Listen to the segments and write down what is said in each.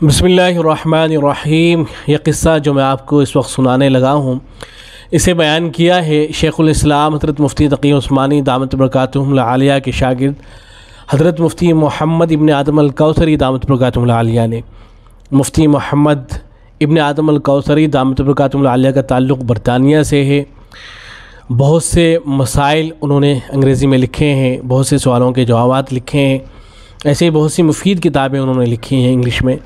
بسم اللہ الرحمن الرحیم۔ یہ قصہ جو میں آپ کو اس وقت سنانے لگا ہوں اسے بیان کیا ہے شیخ الاسلام حضرت مفتی تقی عثمانی دامت برکاتہم العالیہ کے شاگرد حضرت مفتی محمد ابن آدم الکوثری دامت برکاتہم العالیہ نے۔ مفتی محمد ابن آدم الکوثری دامت برکاتہم العالیہ کا تعلق برطانیہ سے ہے۔ بہت سے مسائل انہوں نے انگریزی میں لکھے ہیں، بہت سے سوالوں کے جوابات لکھے ہیں، ایسے ہی بہت سی مفید کتابیں انہوں نے لکھی ہیں انگلش میں۔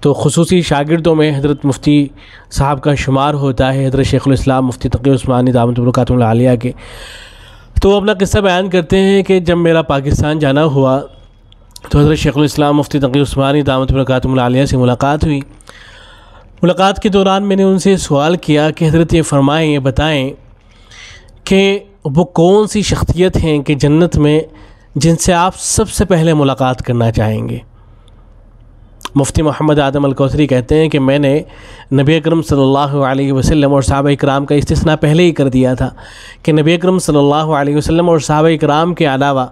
تو خصوصی شاگردوں میں حضرت مفتی صاحب کا شمار ہوتا ہے، حضرت شیخ الاسلام مفتی تقی عثمانی دامت برکاتہم العالیہ کے۔ تو اپنا قصہ بیان کرتے ہیں کہ جب میرا پاکستان جانا ہوا تو حضرت شیخ الاسلام مفتی تقی عثمانی دامت برکاتہم العالیہ سے ملاقات ہوئی۔ ملاقات کے دوران میں نے ان سے سوال کیا کہ حضرت یہ فرمائیں، یہ بتائیں کہ وہ کون سی شخصیت ہیں کہ جنت میں جن سے آپ سب سے پہلے ملاقات کرنا چاہیں گے؟ مفتی محمد آدم الکوثری کہتے ہیں کہ میں نے نبی اکرم صلی اللہ علیہ وسلم اور صحابہ اکرام کا استثناء پہلے ہی کر دیا تھا کہ نبی اکرم صلی اللہ علیہ وسلم اور صحابہ اکرام کے علاوہ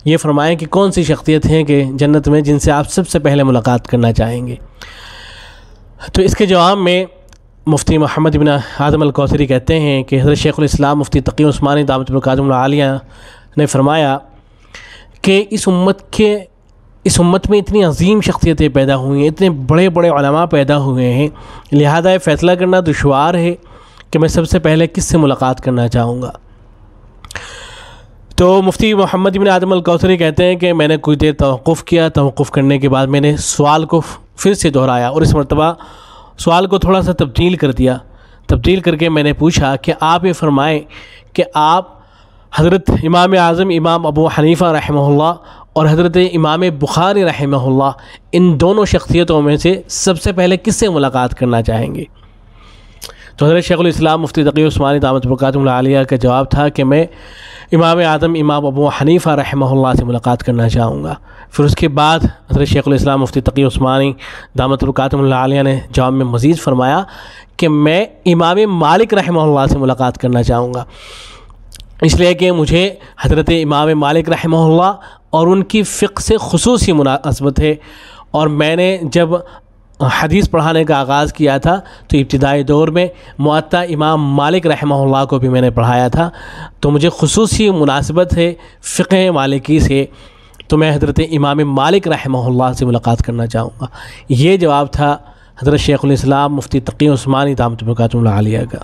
یہ فرمائیں کہ کون سی شخصیت ہیں کہ جنت میں جن سے آپ سب سے پہلے ملاقات کرنا چاہیں گے؟ تو اس کے جواب میں مفتی محمد ابن آدم الکوثری کہتے ہیں کہ حضرت شیخ الاسلام مفتی تقی عثمانی دامت برکاتہم العالیہ نے فرمایا کہ اس امت میں اتنی عظیم شخصیتیں پیدا ہوئی ہیں، اتنے بڑے بڑے علماء پیدا ہوئے ہیں، لہذا یہ فیصلہ کرنا دشوار ہے کہ میں سب سے پہلے کس سے ملاقات کرنا چاہوں گا۔ تو مفتی محمد ابن آدم الکوثری کہتے ہیں کہ میں نے کچھ دیر توقف کیا، توقف کرنے کے بعد میں نے سوال کو پھر سے دہرایا اور اس مرتبہ سوال کو تھوڑا سا تبدیل کر دیا۔ تبدیل کر کے میں نے پوچھا کہ آپ یہ فرمائیں کہ آپ حضرت امام اعظم امام ابو حنیفہ رحمہ اللہ اور حضرت امام بخاری رحمہ اللہ ان دونوں شخصیتوں میں سے سب سے پہلے کس سے ملاقات کرنا چاہیں گے؟ تو حضرت شیخ الاسلام مفتی تقی عثمانی دامت برکاتہم العالیہ کا جواب تھا کہ میں امام اعظم امام ابو حنیفہ رحمہ اللہ سے ملاقات کرنا چاہوں گا۔ پھر اس کے بعد حضرت شیخ الاسلام مفتی تقی عثمانی دامت برکاتہم العالیہ نے جواب میں مزید فرمایا کہ میں امام مالک رحمہ اللہ سے ملاقات کرنا چاہوں گا، اس لیے کہ مجھے حضرت امام مالک رحمہ اللہ اور ان کی فقہ سے خصوصی مناسبت ہے، اور میں نے جب حدیث پڑھانے کا آغاز کیا تھا تو ابتدائی دور میں موطا امام مالک رحمہ اللہ کو بھی میں نے پڑھایا تھا، تو مجھے خصوصی مناسبت ہے فقہ مالکی سے، تو میں حضرت امام مالک رحمہ اللہ سے ملاقات کرنا چاہوں گا۔ یہ جواب تھا حضرت شیخ الاسلام مفتی تقی عثمانی دامت برکاتہم العالیہ کا۔